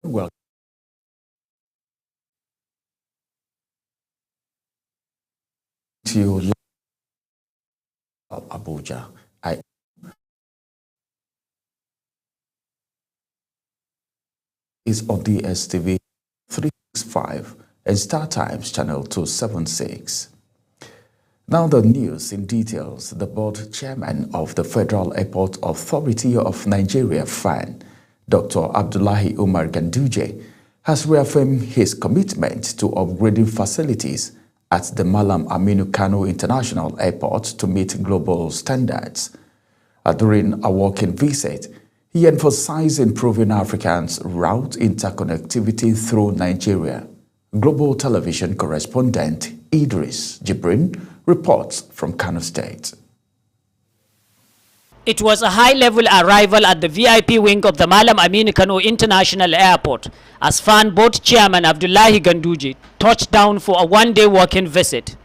Welcome to Abuja. I is on DSTV 365 and Star Times channel 276. Now the news in details. The board chairman of the Federal Airport Authority of Nigeria, FAN, Dr. Abdullahi Umar Ganduje, has reaffirmed his commitment to upgrading facilities at the Malam Aminu Kano International Airport to meet global standards. During a walking visit, he emphasized improving Africans' route interconnectivity through Nigeria. Global television correspondent Idris Jibrin reports from Kano State. It was a high-level arrival at the VIP wing of the Malam Aminu Kano International Airport as FAN Board Chairman Abdullahi Ganduje touched down for a one-day walking visit.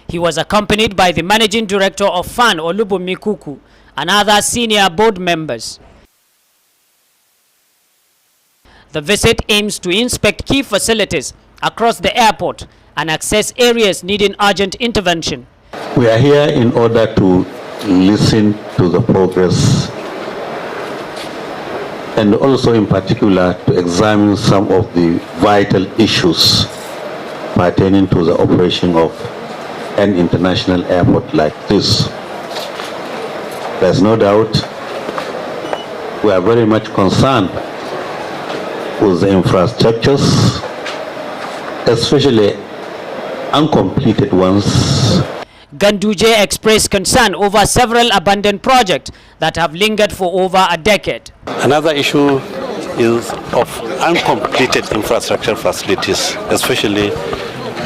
He was accompanied by the Managing Director of FAN Olubunmi Kuku and other senior board members. The visit aims to inspect key facilities across the airport and access areas needing urgent intervention. We are here in order to listen to the progress and also in particular to examine some of the vital issues pertaining to the operation of an international airport like this. There's no doubt we are very much concerned with the infrastructures, especially uncompleted ones. Ganduje expressed concern over several abandoned projects that have lingered for over a decade. Another issue is of uncompleted infrastructure facilities, especially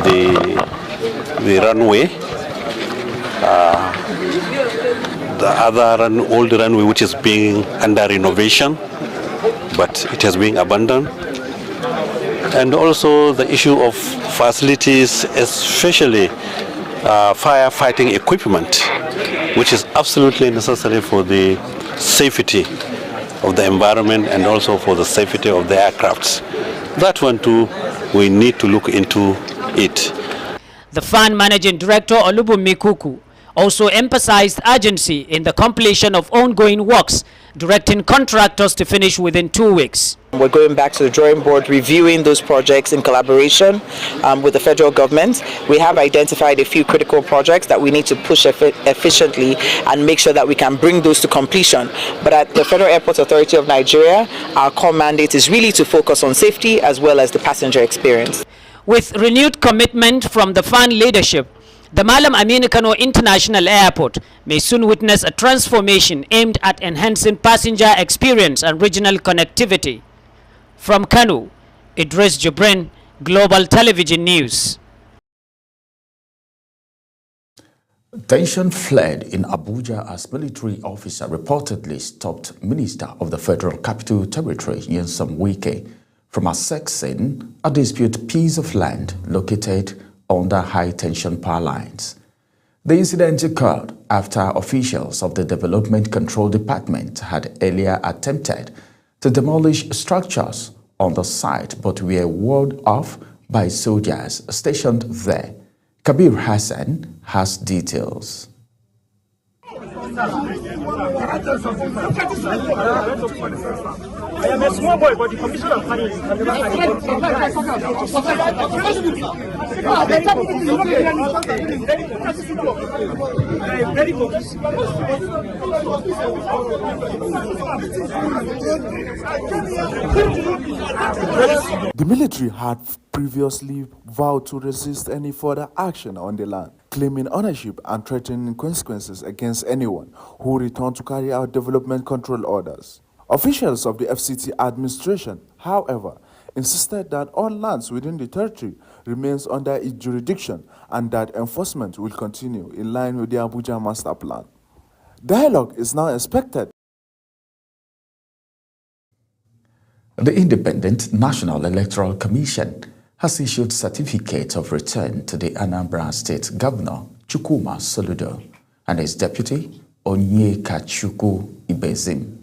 the runway, the other old runway which is being under renovation, but it has been abandoned. And also the issue of facilities, especially firefighting equipment, which is absolutely necessary for the safety of the environment and also for the safety of the aircrafts. That one too, we need to look into it. The FAN Managing Director Olubunmi Kuku also emphasized urgency in the completion of ongoing works, directing contractors to finish within 2 weeks. We're going back to the drawing board, reviewing those projects in collaboration with the federal government. We have identified a few critical projects that we need to push efficiently and make sure that we can bring those to completion. But at the Federal Airport Authority of Nigeria, our core mandate is really to focus on safety as well as the passenger experience. With renewed commitment from the FAN leadership, the Malam Aminu Kano International Airport may soon witness a transformation aimed at enhancing passenger experience and regional connectivity. From Kano, Idris Jibrin, Global Television News. Tension fled in Abuja as military officer reportedly stopped Minister of the Federal Capital Territory, Nyesom Wike, from accessing a disputed piece of land located under high-tension power lines. The incident occurred after officials of the Development Control Department had earlier attempted to demolish structures on the site but were warded off by soldiers stationed there. Kabir Hassan has details. I am a small boy, but the commissioner of finance The military had previously vowed to resist any further action on the land, claiming ownership and threatening consequences against anyone who returned to carry out development control orders. Officials of the FCT administration, however, insisted that all lands within the territory remains under its jurisdiction and that enforcement will continue in line with the Abuja Master Plan. Dialogue is now expected. The Independent National Electoral Commission has issued certificate of return to the Anambra State Governor Chukwuma Soludo and his deputy Onyeka Chukwu Ibezim.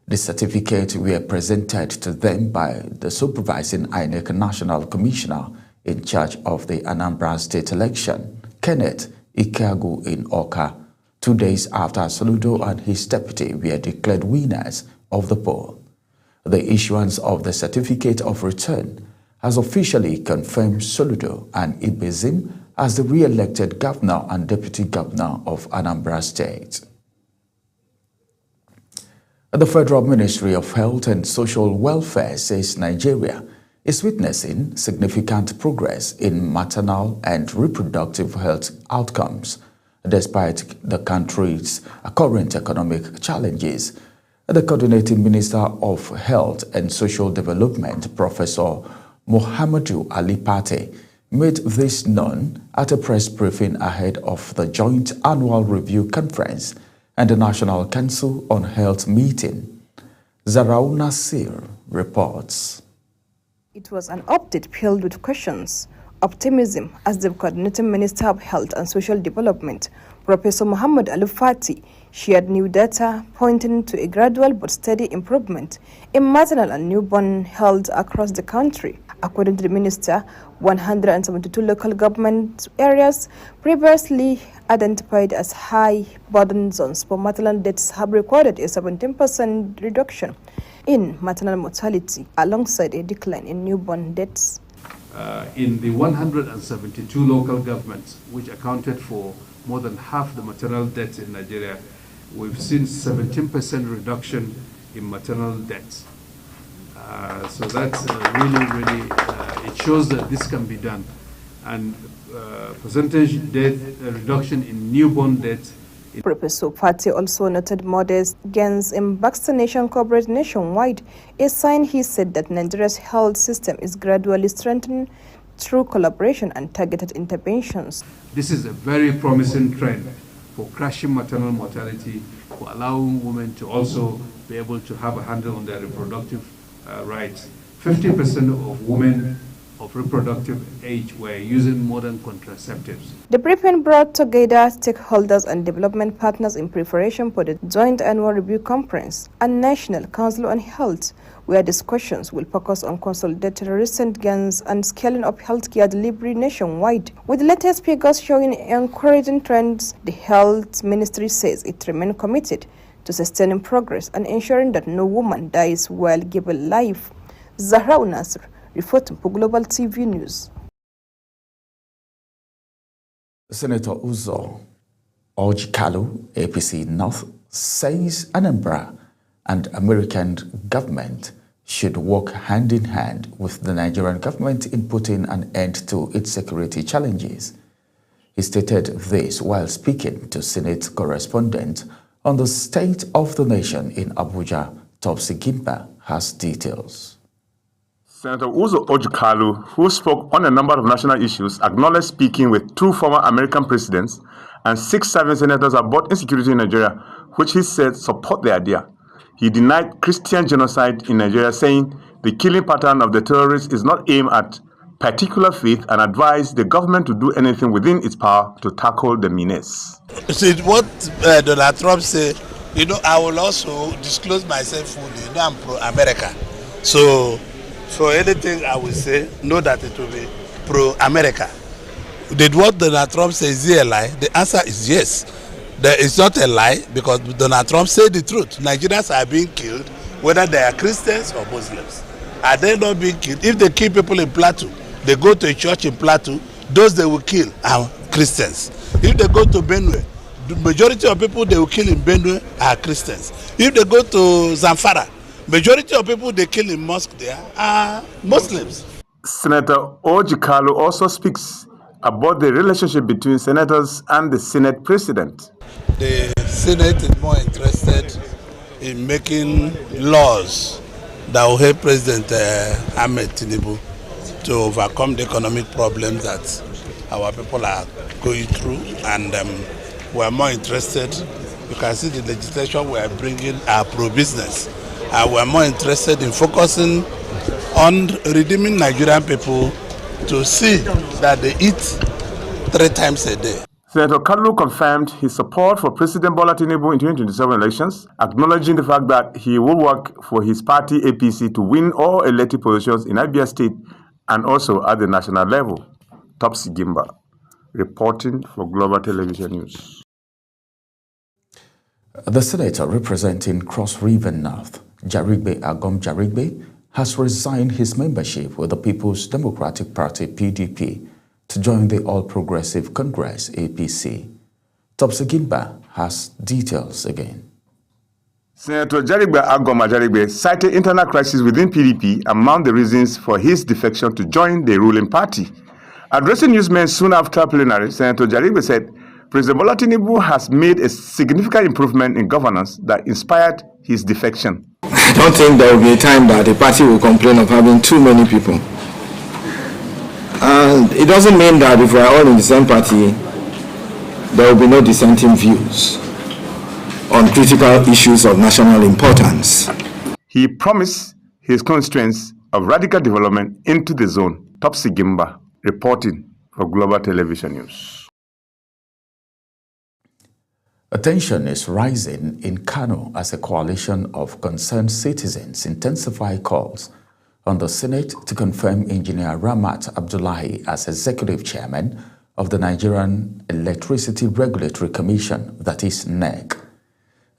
The certificates were presented to them by the supervising INEC National Commissioner in charge of the Anambra State election, Kenneth Ikeagu in Awka, 2 days after Soludo and his deputy were declared winners of the poll. The issuance of the certificate of return has officially confirmed Soludo and Ibezim as the re-elected governor and deputy governor of Anambra State. The Federal Ministry of Health and Social Welfare says Nigeria is witnessing significant progress in maternal and reproductive health outcomes, despite the country's current economic challenges. The Coordinating Minister of Health and Social Development, Professor Muhammadu Ali Pate, made this known at a press briefing ahead of the Joint Annual Review Conference and the National Council on Health meeting. Zarau Nasir reports. It was an update filled with questions, optimism, as the Coordinating Minister of Health and Social Development, Professor Muhammad Ali Fati, shared new data pointing to a gradual but steady improvement in maternal and newborn health across the country. According to the minister, 172 local government areas previously identified as high burden zones for maternal deaths have recorded a 17% reduction in maternal mortality alongside a decline in newborn deaths. In the 172 local governments, which accounted for more than half the maternal deaths in Nigeria, we've seen 17% reduction in maternal deaths. So that's really, it shows that this can be done. And percentage death reduction in newborn deaths. Professor Fati also noted modest gains in vaccination coverage nationwide, a sign he said that Nigeria's health system is gradually strengthening through collaboration and targeted interventions. This is a very promising trend for crashing maternal mortality, for allowing women to also be able to have a handle on their reproductive rights. 50% of women of reproductive age were using modern contraceptives. The briefing brought together stakeholders and development partners in preparation for the Joint Annual Review Conference and National Council on Health, where discussions will focus on consolidating recent gains and scaling up healthcare delivery nationwide. With the latest figures showing encouraging trends, the Health Ministry says it remains committed to sustaining progress and ensuring that no woman dies while giving life. Zahra Nasr, reporting for Global TV News. Senator Uzo Ojikalu, APC North, says Anambra and American government should work hand in hand with the Nigerian government in putting an end to its security challenges. He stated this while speaking to Senate correspondent on the state of the nation in Abuja. Topsy Gimba has details. Senator Uzo Ojikalu, who spoke on a number of national issues, acknowledged speaking with 2 former American presidents and 6 serving senators about insecurity in Nigeria, which he said support the idea. He denied Christian genocide in Nigeria, saying the killing pattern of the terrorists is not aimed at particular faith, and advised the government to do anything within its power to tackle the menace. See, what Donald Trump said, I will also disclose myself fully. I'm pro-America. So for anything I will say, know that it will be pro-America. Did what Donald Trump say, is he a lie? The answer is yes. It's not a lie, because Donald Trump said the truth. Nigerians are being killed, whether they are Christians or Muslims. Are they not being killed? If they kill people in Plateau, they go to a church in Plateau, those they will kill are Christians. If they go to Benue, the majority of people they will kill in Benue are Christians. If they go to Zamfara, majority of people they kill in mosque there are Muslims. Senator Ojikalu also speaks about the relationship between senators and the Senate president. The Senate is more interested in making laws that will help President Ahmed Tinubu to overcome the economic problems that our people are going through, and we are more interested. You can see the legislation we are bringing are pro-business, and we are more interested in focusing on redeeming Nigerian people to see that they eat 3 times a day. Senator Kalu confirmed his support for President Bola Tinubu in 2027 elections, acknowledging the fact that he will work for his party APC to win all elected positions in Abia State and also at the national level. Topsy Gimba, reporting for Global Television News. The senator representing Cross River North, Jarigbe Agom Jarigbe, has resigned his membership with the People's Democratic Party PDP to join the All Progressive Congress APC. Topsy Gimba has details again. Senator Jarigbe Agom Jarigbe cited internal crisis within PDP among the reasons for his defection to join the ruling party. Addressing newsmen soon after plenary, Senator Jarigbe said President Bola Tinubu has made a significant improvement in governance that inspired his defection. I don't think there will be a time that the party will complain of having too many people. And it doesn't mean that if we are all in the same party, there will be no dissenting views on critical issues of national importance. He promised his constituents of radical development into the zone. Topsy Gimba, reporting for Global Television News. Attention is rising in Kano as a coalition of concerned citizens intensify calls on the Senate to confirm Engineer Ramat Abdullahi as Executive Chairman of the Nigerian Electricity Regulatory Commission, that is NEC.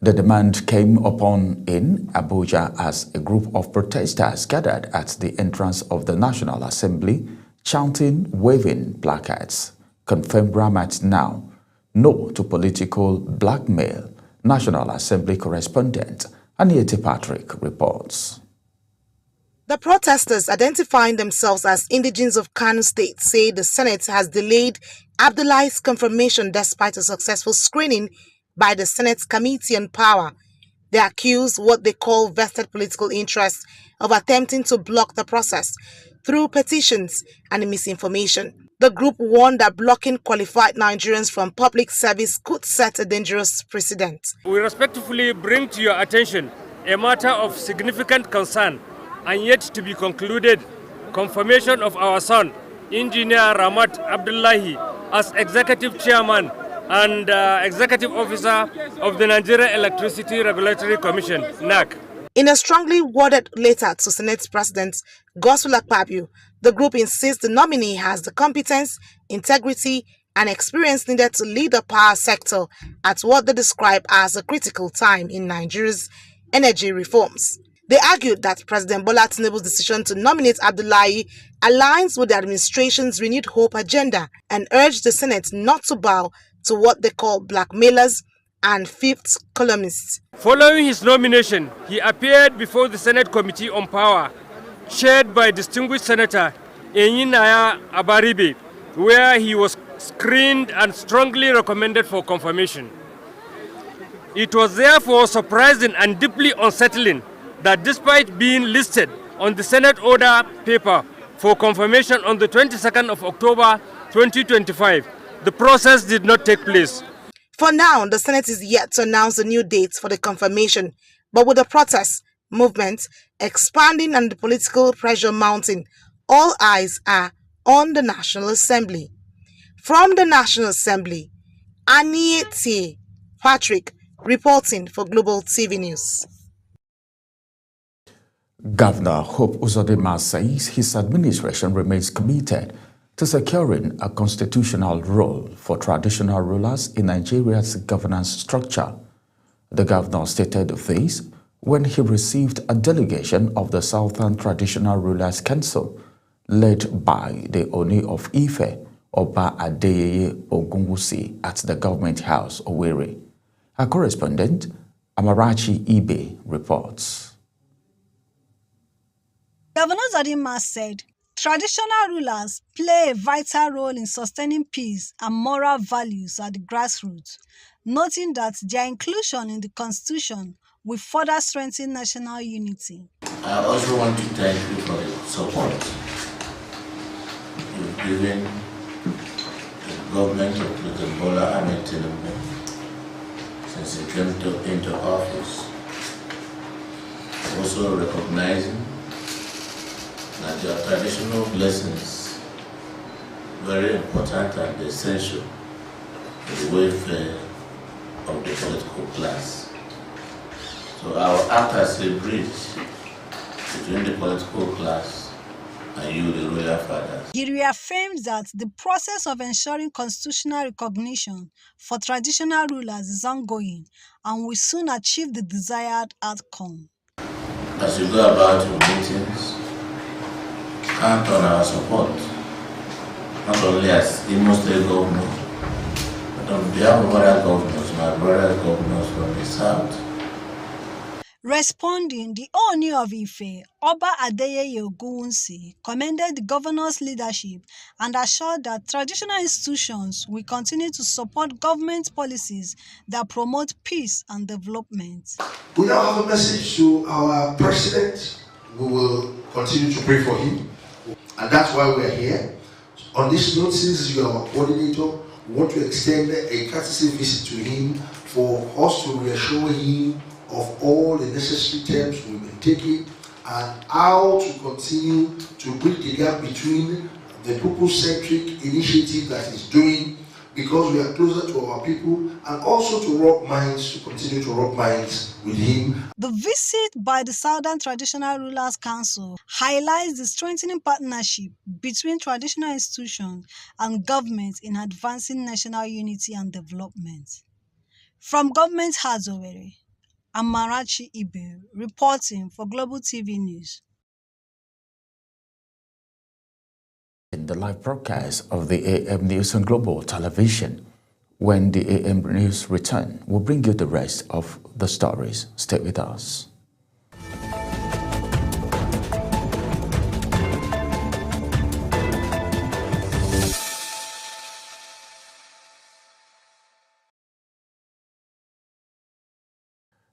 The demand came upon in Abuja as a group of protesters gathered at the entrance of the National Assembly, chanting, waving placards, "Confirm Ramat now. No to political blackmail." National Assembly correspondent Aniete Patrick reports. The protesters, identifying themselves as indigenes of Kano State, say the Senate has delayed Abdullahi's confirmation despite a successful screening by the Senate's Committee on Power. They accuse what they call vested political interests of attempting to block the process through petitions and misinformation. The group warned that blocking qualified Nigerians from public service could set a dangerous precedent. We respectfully bring to your attention a matter of significant concern and yet to be concluded: confirmation of our son, Engineer Ramat Abdullahi, as Executive Chairman and Executive Officer of the Nigeria Electricity Regulatory Commission, NEC. In a strongly worded letter to Senate President Godswill Akpabio, the group insists the nominee has the competence, integrity, and experience needed to lead the power sector at what they describe as a critical time in Nigeria's energy reforms. They argued that President Bola Tinubu's decision to nominate Abdullahi aligns with the administration's renewed hope agenda and urged the Senate not to bow to what they call blackmailers and fifth columnists. Following his nomination, he appeared before the Senate Committee on Power, chaired by distinguished Senator Enyinaya Abaribe, where he was screened and strongly recommended for confirmation. It was therefore surprising and deeply unsettling that despite being listed on the Senate order paper for confirmation on the 22nd of October 2025, the process did not take place. For now, the Senate is yet to announce the new dates for the confirmation, but with the protest movement expanding and the political pressure mounting, all eyes are on the National Assembly. From the National Assembly, Aniete Patrick reporting for Global TV News. Governor Hope Uzodinma says his administration remains committed to securing a constitutional role for traditional rulers in Nigeria's governance structure. The governor stated this when he received a delegation of the Southern Traditional Rulers Council, led by the Oni of Ife, Oba Adeyeye Ogunwusi, at the Government House, Owerri. Our correspondent, Amarachi Ibe, reports. Governor Uzodinma said traditional rulers play a vital role in sustaining peace and moral values at the grassroots, noting that their inclusion in the Constitution will further strengthen national unity. I also want to thank you for the support you've given the government of President Bola Ahmed Tinubu since he came into office. Also recognizing that your traditional blessings very important and essential the welfare of the political class. So I will act as a bridge between the political class and you, the royal fathers. He reaffirmed that the process of ensuring constitutional recognition for traditional rulers is ongoing and will soon achieve the desired outcome. As you go about your meetings, count on our support, not only as Imo State Governor, but on behalf of other governors, my brother governors from the South. Responding, the Ooni of Ife, Oba Adeyeye Ogunwusi, commended the governor's leadership and assured that traditional institutions will continue to support government policies that promote peace and development. We now have a message to our president. We will continue to pray for him, and that's why we are here. On this note, since you are our coordinator, we want to extend a courtesy visit to him for us to reassure him of all the necessary steps we've been taking and how to continue to bridge the gap between the people-centric initiative that he's doing, because we are closer to our people, and also to rub minds, to continue to rub minds with him. The visit by the Southern Traditional Rulers Council highlights the strengthening partnership between traditional institutions and government in advancing national unity and development. From Government House, Owerri, Amarachi Ibe reporting for Global TV News. In the live broadcast of the AM News on Global Television, when the AM News return, we'll bring you the rest of the stories. Stay with us.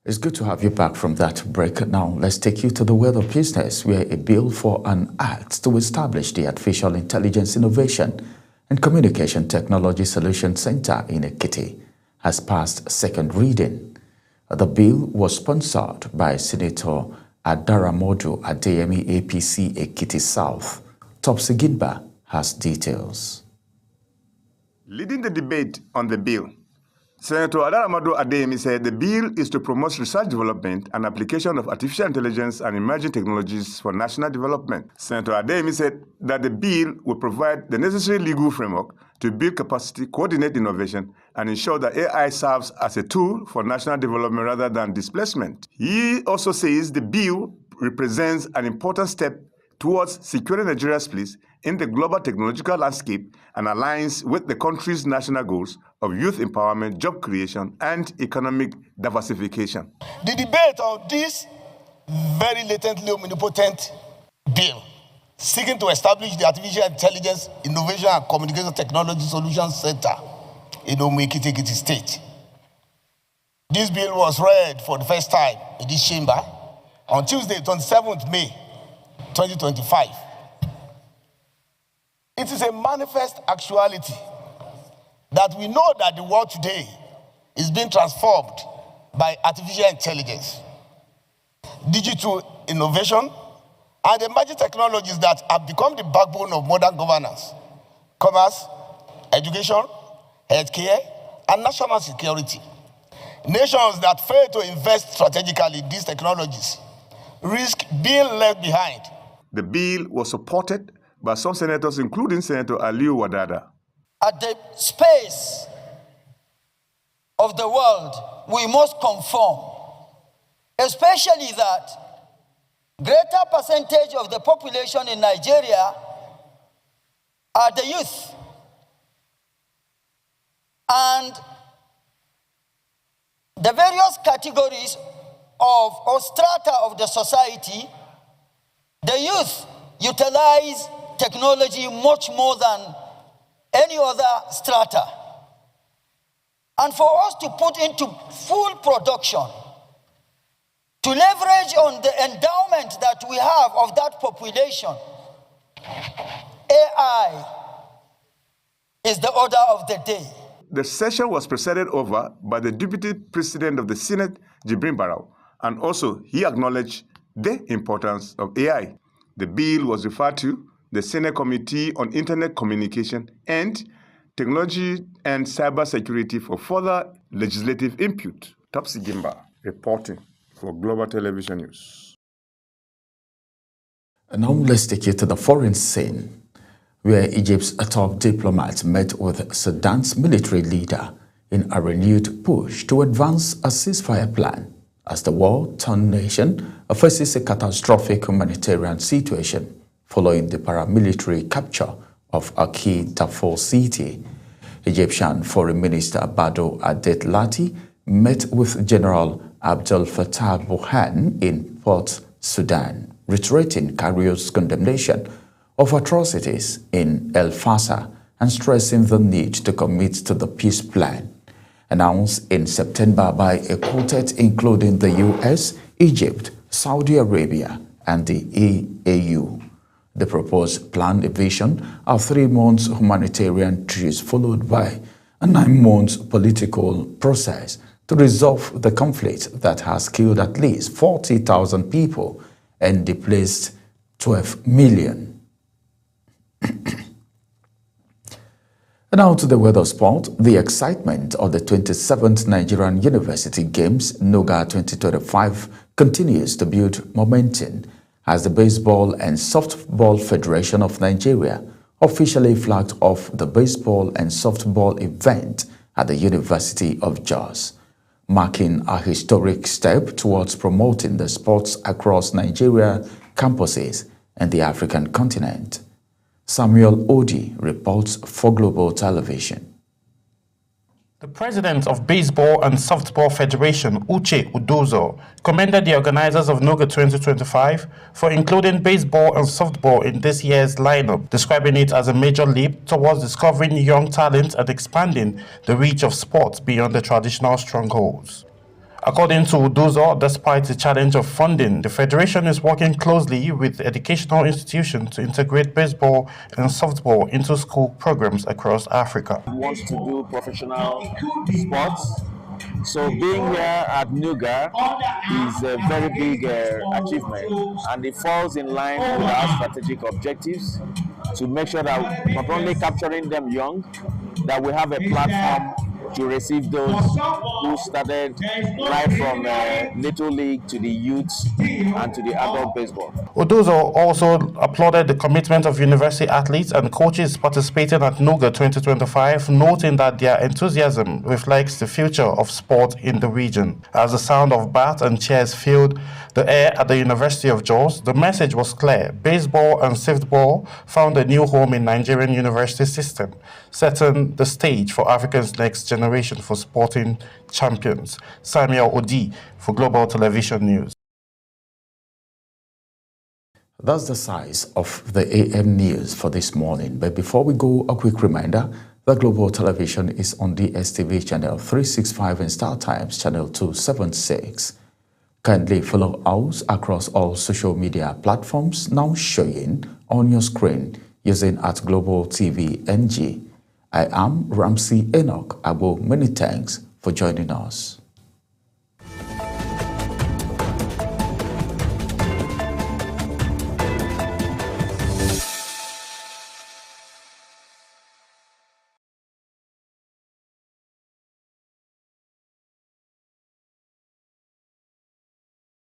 It's good to have you back from that break. Now, let's take you to the world of business, where a bill for an act to establish the Artificial Intelligence Innovation and Communication Technology Solution Center in Ekiti has passed second reading. The bill was sponsored by Senator Adaramodu Adeyemi, APC, Ekiti South. Topsy Gidba has details. Leading the debate on the bill, Senator Adaramodu Adeyemi said the bill is to promote research development and application of artificial intelligence and emerging technologies for national development. Senator Adeyemi said that the bill will provide the necessary legal framework to build capacity, coordinate innovation, and ensure that AI serves as a tool for national development rather than displacement. He also says the bill represents an important step towards securing Nigeria's place in the global technological landscape and aligns with the country's national goals of youth empowerment, job creation, and economic diversification. The debate on this very latently omnipotent bill seeking to establish the Artificial Intelligence Innovation and Communication Technology Solutions Center in Ekiti State. This bill was read for the first time in this chamber on Tuesday, 27th May 2025. It is a manifest actuality that we know that the world today is being transformed by artificial intelligence, digital innovation, and emerging technologies that have become the backbone of modern governance, commerce, education, healthcare, and national security. Nations that fail to invest strategically in these technologies risk being left behind. The bill was supported by some senators, including Senator Aliyu Wadada. At the space of the world, we must conform, especially that greater percentage of the population in Nigeria are the youth. And the various categories of or strata of the society, the youth utilize technology much more than any other strata. And for us to put into full production, to leverage on the endowment that we have of that population, AI is the order of the day. The session was presided over by the Deputy President of the Senate, Jibrin Barau, and also he acknowledged the importance of AI. The bill was referred to the Senate Committee on Internet Communication and technology and cybersecurity for further legislative input. Topsy Gimba reporting for Global Television News. And now let's take you to the foreign scene, where Egypt's top diplomats met with Sudan's military leader in a renewed push to advance a ceasefire plan as the war-torn nation faces a catastrophic humanitarian situation following the paramilitary capture of a key Darfur city. Egyptian Foreign Minister Bado Adet-Lati met with General Abdel Fattah Burhan in Port Sudan, reiterating Cairo's condemnation of atrocities in El Fasher and stressing the need to commit to the peace plan announced in September by a quartet including the US, Egypt, Saudi Arabia, and the EAU. The proposed plan envisioned a 3-month humanitarian truce followed by a 9-month political process to resolve the conflict that has killed at least 40,000 people and displaced 12 million. Now to the weather sport. The excitement of the 27th Nigerian University Games, NOGA 2025, continues to build momentum as the Baseball and Softball Federation of Nigeria officially flagged off the baseball and softball event at the University of Jos, marking a historic step towards promoting the sports across Nigeria campuses and the African continent. Samuel Odi reports for Global Television. The president of Baseball and Softball Federation, Uche Udozo, commended the organizers of NOGA 2025 for including baseball and softball in this year's lineup, describing it as a major leap towards discovering young talent and expanding the reach of sports beyond the traditional strongholds. According to Udozo, despite the challenge of funding, the Federation is working closely with educational institutions to integrate baseball and softball into school programs across Africa. He wants to do professional sports. So being here at NOGA is a very big achievement, and it falls in line with our strategic objectives to make sure that not only capturing them young, that we have a platform to receive those who started right from Little League to the youths and to the adult baseball. Udozo also applauded the commitment of university athletes and coaches participating at NOGA 2025, noting that their enthusiasm reflects the future of sport in the region. As the sound of bats and cheers filled the air at the University of Jos, the message was clear. Baseball and softball found a new home in Nigerian university system, setting the stage for Africa's next generation for sporting champions. Samuel Odi for Global Television News. That's the size of the AM news for this morning. But before we go, a quick reminder that Global Television is on DSTV channel 365 and Star Times channel 276. Kindly follow us across all social media platforms now showing on your screen using @Global TV NG. I am Ramsey Enoch Abo. Many thanks for joining us.